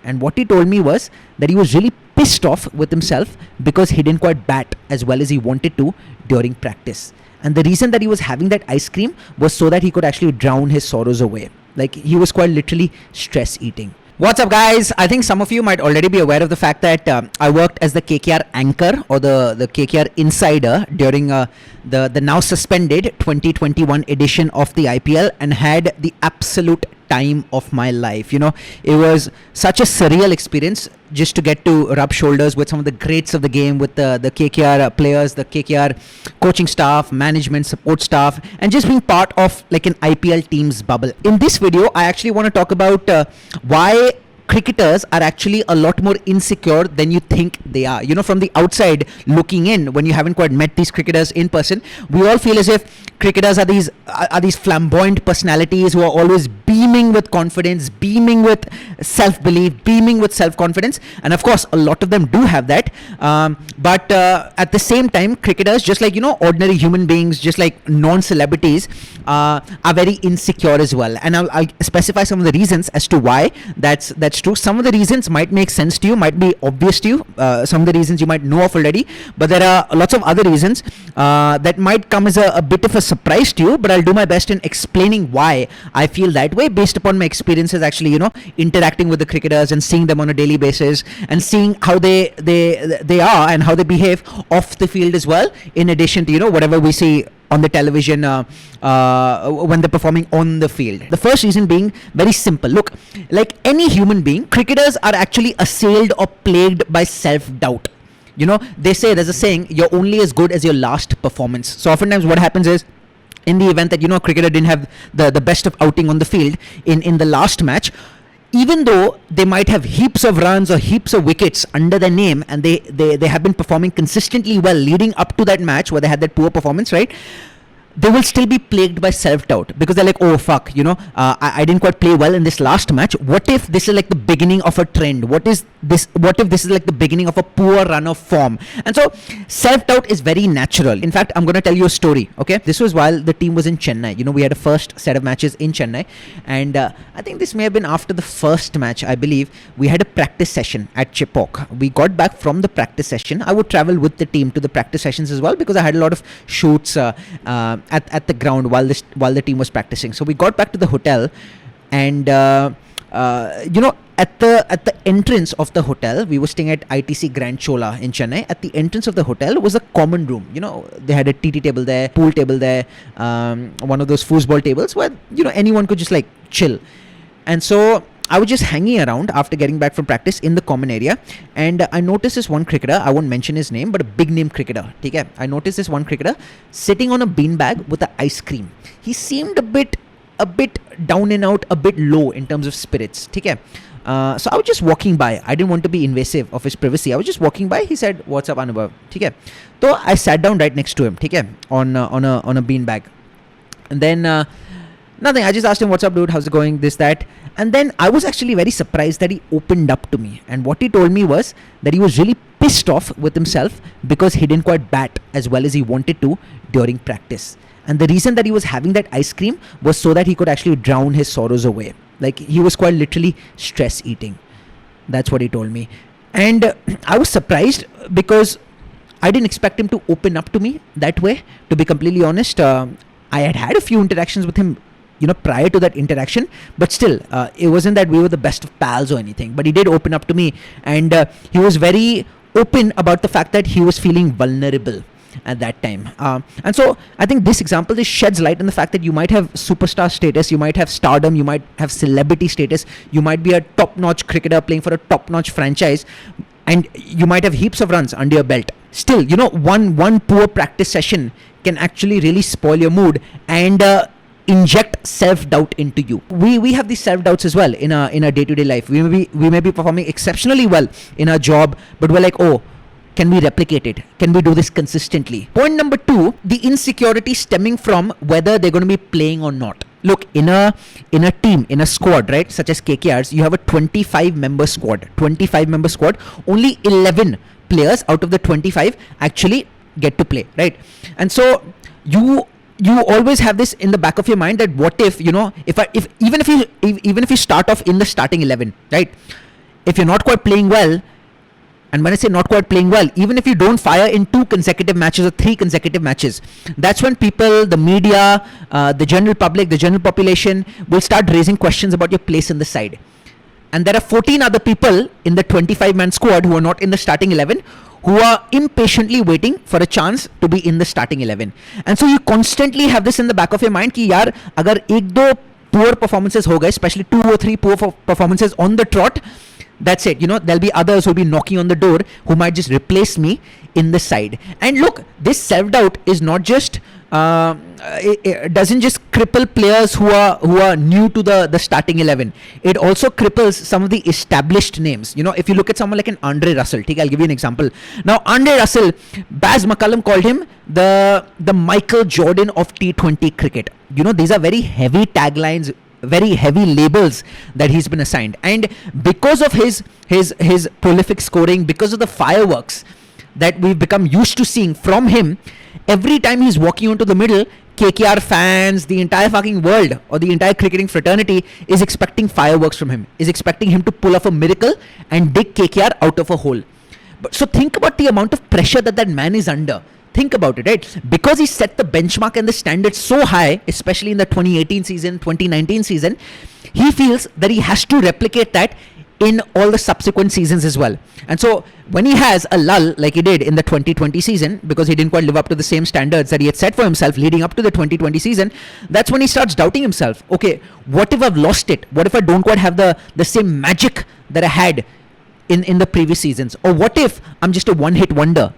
And what he told me was that he was really pissed off with himself because he didn't quite bat as well as he wanted to during practice. And the reason that he was having that ice cream was so that he could actually drown his sorrows away. Like, he was quite literally stress eating. What's up, guys? I think some of you might already be aware of the fact that I worked as the KKR anchor or the KKR insider during the now suspended 2021 edition of the IPL and had the absolute time of my life. You know, it was such a surreal experience just to get to rub shoulders with some of the greats of the game, with the KKR players, the KKR coaching staff, management, support staff, and just being part of like an IPL team's bubble. In this video, I actually want to talk about why cricketers are actually a lot more insecure than you think they are. You know, from the outside looking in, when you haven't quite met these cricketers in person, we all feel as if cricketers are these flamboyant personalities who are always beaming with confidence, beaming with self-belief, beaming with self-confidence, and of course a lot of them do have that, but at the same time, cricketers, just like, you know, ordinary human beings, just like non-celebrities, are very insecure as well. And I'll specify some of the reasons as to why that's true. Some of the reasons might make sense to you, might be obvious to you, some of the reasons you might know of already, but there are lots of other reasons that might come as a bit of a surprise to you, but I'll do my best in explaining why I feel that way based upon my experiences actually, you know, interacting with the cricketers and seeing them on a daily basis and seeing how they are and how they behave off the field as well, in addition to, you know, whatever we see on the television when they're performing on the field. The first reason being very simple. Look, like any human being, cricketers are actually assailed or plagued by self-doubt. You know, they say, there's a saying, you're only as good as your last performance. So oftentimes what happens is, in the event that, you know, a cricketer didn't have the best of outing on the field in the last match, even though they might have heaps of runs or heaps of wickets under their name, and they have been performing consistently well leading up to that match where they had that poor performance, right? They will still be plagued by self-doubt because they're like, oh fuck, you know, I didn't quite play well in this last match. What if this is like the beginning of a trend? What if this is like the beginning of a poor run of form? And so self-doubt is very natural. In fact, I'm going to tell you a story, okay? This was while the team was in Chennai. You know, we had a first set of matches in Chennai, and I think this may have been after the first match, I believe. We had a practice session at Chepauk. We got back from the practice session. I would travel with the team to the practice sessions as well because I had a lot of shoots at the ground while the team was practicing. So we got back to the hotel, and you know, at the entrance of the hotel, we were staying at ITC Grand Chola in Chennai. At the entrance of the hotel was a common room. You know, they had a TT table there, pool table there, one of those foosball tables where, you know, anyone could just like chill. And so I was just hanging around after getting back from practice in the common area, and I noticed this one cricketer. I won't mention his name, but a big name cricketer. Okay? I noticed this one cricketer sitting on a beanbag with an ice cream. He seemed a bit down and out, a bit low in terms of spirits. Okay? So I was just walking by. I didn't want to be invasive of his privacy. I was just walking by. He said, "What's up, Anubhav?" Okay? So I sat down right next to him. Okay? On a beanbag, and then nothing. I just asked him, "What's up, dude? How's it going?" This, that. And then I was actually very surprised that he opened up to me. And what he told me was that he was really pissed off with himself because he didn't quite bat as well as he wanted to during practice. And the reason that he was having that ice cream was so that he could actually drown his sorrows away. Like, he was quite literally stress eating. That's what he told me. And I was surprised because I didn't expect him to open up to me that way, to be completely honest. I had a few interactions with him, you know, prior to that interaction, but still, it wasn't that we were the best of pals or anything. But he did open up to me, and he was very open about the fact that he was feeling vulnerable at that time. And so I think this example, this sheds light on the fact that you might have superstar status, you might have stardom, you might have celebrity status, you might be a top-notch cricketer playing for a top-notch franchise, and you might have heaps of runs under your belt. Still, you know, one poor practice session can actually really spoil your mood and inject self-doubt into you. We have these self-doubts as well in our day-to-day life. We may be performing exceptionally well in our job, but we're like, oh, can we replicate it? Can we do this consistently? Point number 2, the insecurity stemming from whether they're going to be playing or not. Look, in a team, in a squad, right, such as KKR's, you have a 25-member squad. 25-member squad. Only 11 players out of the 25 actually get to play, right? And so you always have this in the back of your mind that what if, you know, even if you start off in the starting 11, right? if you're not quite playing well, and when I say not quite playing well, even if you don't fire in 2 consecutive matches or 3 consecutive matches, that's when people, the media, the general public, the general population will start raising questions about your place in the side. And there are 14 other people in the 25-man squad who are not in the starting 11, who are impatiently waiting for a chance to be in the starting 11. And so you constantly have this in the back of your mind कि यार अगर एक दो poor performances हो गए, especially 2 or 3 poor performances on the trot, that's it. There'll be others who'll be knocking on the door who might just replace me in the side. And look, this self-doubt is not just it doesn't just cripple players who are new to the starting 11. It also cripples some of the established names. If you look at someone like an Andre Russell, I'll give you an example. Now, Andre Russell, Baz McCullum called him the Michael Jordan of T20 cricket. These are very heavy taglines, very heavy labels that he's been assigned. And because of his prolific scoring, because of the fireworks that we've become used to seeing from him, every time he's walking onto the middle, KKR fans, the entire fucking world or the entire cricketing fraternity is expecting fireworks from him, is expecting him to pull off a miracle and dig KKR out of a hole. So think about the amount of pressure that man is under. Think about it, right? Because he set the benchmark and the standards so high, especially in the 2018 season, 2019 season, he feels that he has to replicate that in all the subsequent seasons as well. And so when he has a lull like he did in the 2020 season, because he didn't quite live up to the same standards that he had set for himself leading up to the 2020 season, that's when he starts doubting himself. Okay, what if I've lost it? What if I don't quite have the same magic that I had in the previous seasons? Or what if I'm just a one-hit wonder?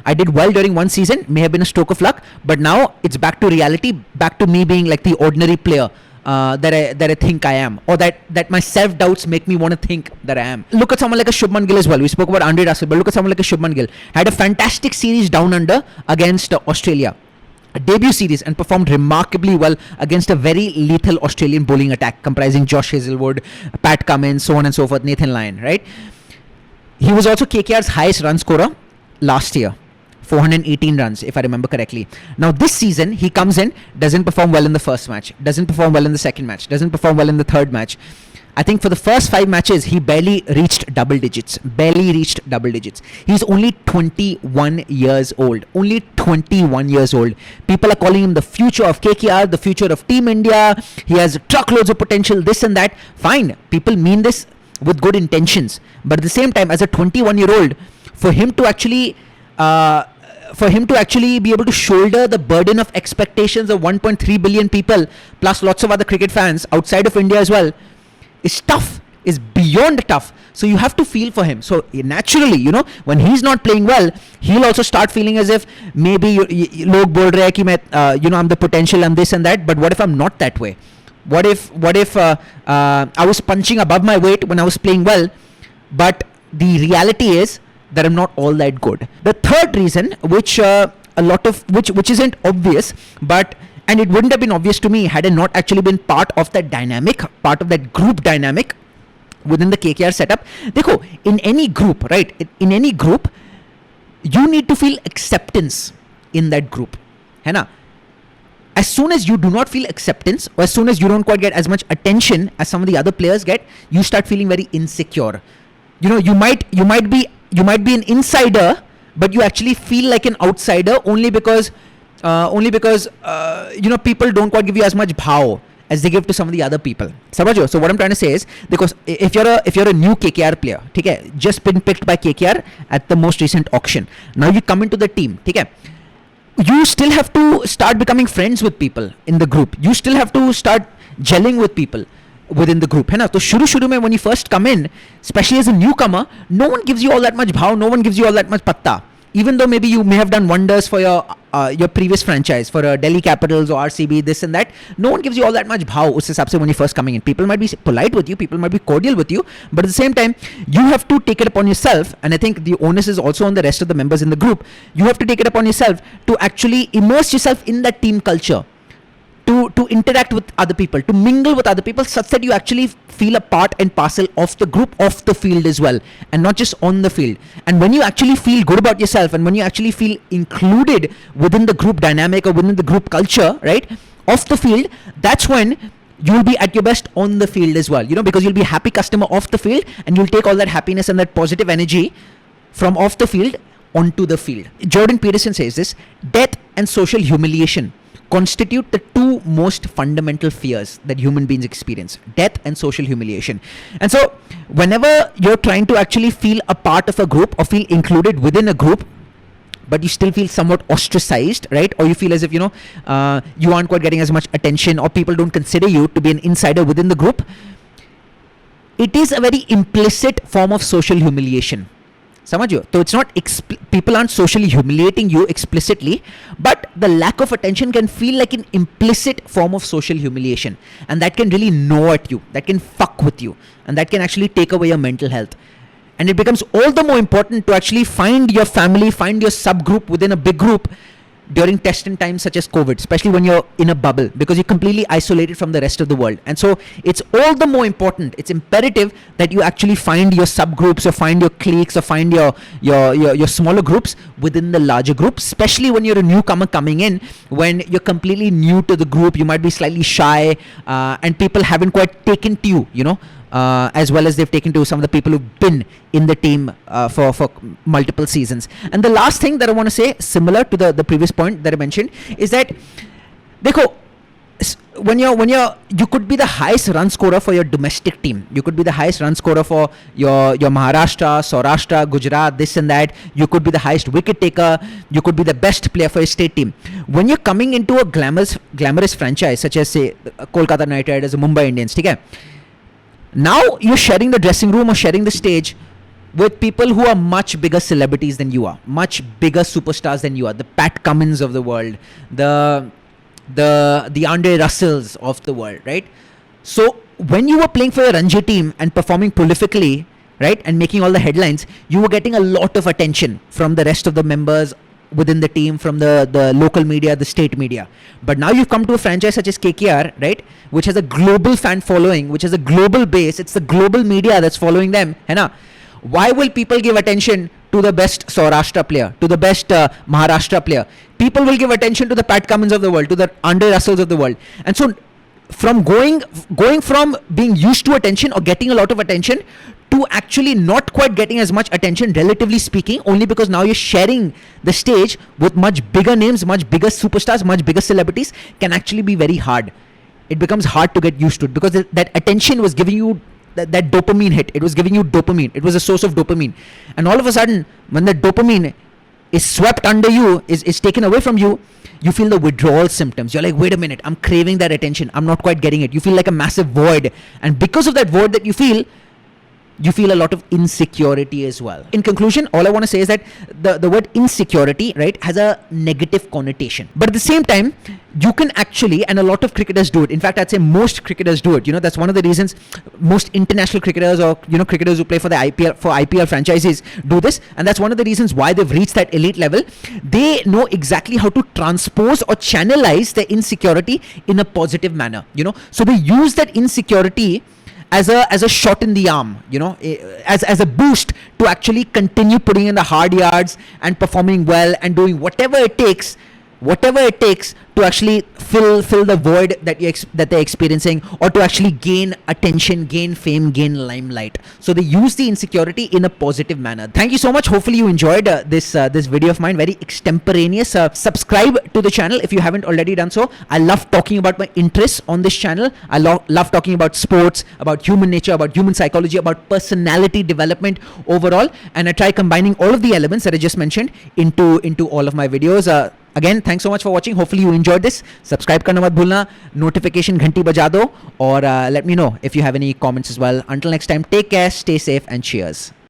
I did well during one season, may have been a stroke of luck, but now it's back to reality, back to me being like the ordinary player that I think I am, or that my self-doubts make me want to think that I am. Look at someone like a Shubman Gill as well. We spoke about Andre Russell, but look at someone like a Shubman Gill. Had a fantastic series down under against Australia, a debut series, and performed remarkably well against a very lethal Australian bowling attack comprising Josh Hazlewood, Pat Cummins, so on and so forth, Nathan Lyon, right? He was also KKR's highest run scorer last year. 418 runs, if I remember correctly. Now this season, he comes in, doesn't perform well in the first match, doesn't perform well in the second match, doesn't perform well in the third match. I think for the first 5 matches, he barely reached double digits. He's only 21 years old. Only 21 years old. People are calling him the future of KKR, the future of Team India. He has truckloads of potential, this and that. Fine, people mean this with good intentions. But at the same time, as a 21-year-old, for him to actually be able to shoulder the burden of expectations of 1.3 billion people plus lots of other cricket fans outside of India as well is tough, is beyond tough. So you have to feel for him. So naturally, when he's not playing well, he'll also start feeling as if maybe log bol rahe hai ki main, I'm the potential, I'm this and that, but what if I'm not that way? What if I was punching above my weight when I was playing well, but the reality is that I'm not all that good. The third reason, which isn't obvious, and it wouldn't have been obvious to me had I not actually been part of that dynamic, part of that group dynamic within the KKR setup. Dekho, in any group, right? In any group, you need to feel acceptance in that group. Hai na? As soon as you do not feel acceptance, or as soon as you don't quite get as much attention as some of the other players get, you start feeling very insecure. You might be an insider, but you actually feel like an outsider only because people don't quite give you as much bhav as they give to some of the other people. Samajho? So what I'm trying to say is, because if you're a new KKR player, okay, just been picked by KKR at the most recent auction, now you come into the team, okay, you still have to start becoming friends with people in the group. You still have to start gelling with people within the group. So shuru mein when you first come in, especially as a newcomer, no one gives you all that much bhav, no one gives you all that much patta. Even though maybe you may have done wonders for your previous franchise, for Delhi Capitals or RCB, this and that, no one gives you all that much bhav us hisab se when you're first coming in. People might be polite with you, people might be cordial with you, but at the same time, you have to take it upon yourself, and I think the onus is also on the rest of the members in the group. You have to take it upon yourself to actually immerse yourself in that team culture, to interact with other people, to mingle with other people, such that you actually feel a part and parcel of the group, off the field as well, and not just on the field. And when you actually feel good about yourself, and when you actually feel included within the group dynamic or within the group culture, right, off the field, that's when you'll be at your best on the field as well, because you'll be a happy customer off the field, and you'll take all that happiness and that positive energy from off the field onto the field. Jordan Peterson says this: death and social humiliation constitute the two most fundamental fears that human beings experience: death and social humiliation. And so whenever you're trying to actually feel a part of a group or feel included within a group, but you still feel somewhat ostracized, right? Or you feel as if, you aren't quite getting as much attention, or people don't consider you to be an insider within the group. It is a very implicit form of social humiliation. समझो? So it's not, people aren't socially humiliating you explicitly, but the lack of attention can feel like an implicit form of social humiliation. And that can really gnaw at you, that can fuck with you, and that can actually take away your mental health. And it becomes all the more important to actually find your family, find your subgroup within a big group during testing times such as COVID, especially when you're in a bubble, because you're completely isolated from the rest of the world. And so it's all the more important, it's imperative that you actually find your subgroups, or find your cliques, or find your smaller groups within the larger group, especially when you're a newcomer coming in, when you're completely new to the group, you might be slightly shy, and people haven't quite taken to you, as well as they've taken to some of the people who've been in the team for multiple seasons. And the last thing that I want to say, similar to the previous point that I mentioned, is that dekho, when you could be the highest run scorer for your domestic team, you could be the highest run scorer for your Maharashtra, Saurashtra, Gujarat, this and that, you could be the highest wicket taker, you could be the best player for your state team. When you're coming into a glamorous franchise such as, say, Kolkata Knight Riders or Mumbai Indians, okay, now you're sharing the dressing room or sharing the stage with people who are much bigger celebrities than you are, much bigger superstars than you are, the Pat Cummins of the world, the Andre Russells of the world, right? So when you were playing for your Ranji team and performing prolifically, right, and making all the headlines, you were getting a lot of attention from the rest of the members within the team, from the local media, the state media. But now you've come to a franchise such as KKR, right, which has a global fan following, which has a global base, it's the global media that's following them, hai na? Why will people give attention to the best Saurashtra player, to the best Maharashtra player? People will give attention to the Pat Cummins of the world, to the Andre Russells of the world. And so from going from being used to attention or getting a lot of attention to actually not quite getting as much attention, relatively speaking, only because now you're sharing the stage with much bigger names, much bigger superstars, much bigger celebrities, can actually be very hard. It becomes hard to get used to it, because that attention was giving you that dopamine hit. It was giving you dopamine. It was a source of dopamine. And all of a sudden, when the dopamine is swept under you, is taken away from you, you feel the withdrawal symptoms. You're like, wait a minute, I'm craving that attention. I'm not quite getting it. You feel like a massive void. And because of that void that you feel a lot of insecurity as well. In conclusion, all I want to say is that the word insecurity, right, has a negative connotation. But at the same time, you can actually, and a lot of cricketers do it. In fact, I'd say most cricketers do it. That's one of the reasons most international cricketers, or cricketers who play for the IPL franchises, do this. And that's one of the reasons why they've reached that elite level. They know exactly how to transpose or channelize their insecurity in a positive manner. So they use that insecurity as a shot in the arm, as a boost to actually continue putting in the hard yards and performing well and doing whatever it takes to actually fill the void that they're experiencing, or to actually gain attention, gain fame, gain limelight. So they use the insecurity in a positive manner. Thank you so much. Hopefully you enjoyed this video of mine, very extemporaneous. Subscribe to the channel if you haven't already done so. I love talking about my interests on this channel. I love talking about sports, about human nature, about human psychology, about personality development overall, and I try combining all of the elements that I just mentioned into all of my videos. Again, thanks so much for watching. Hopefully you enjoyed this. Subscribe करना मत भूलना, notification घंटी बजा दो, और let me know if you have any comments as well. Until next time, take care, stay safe, and cheers.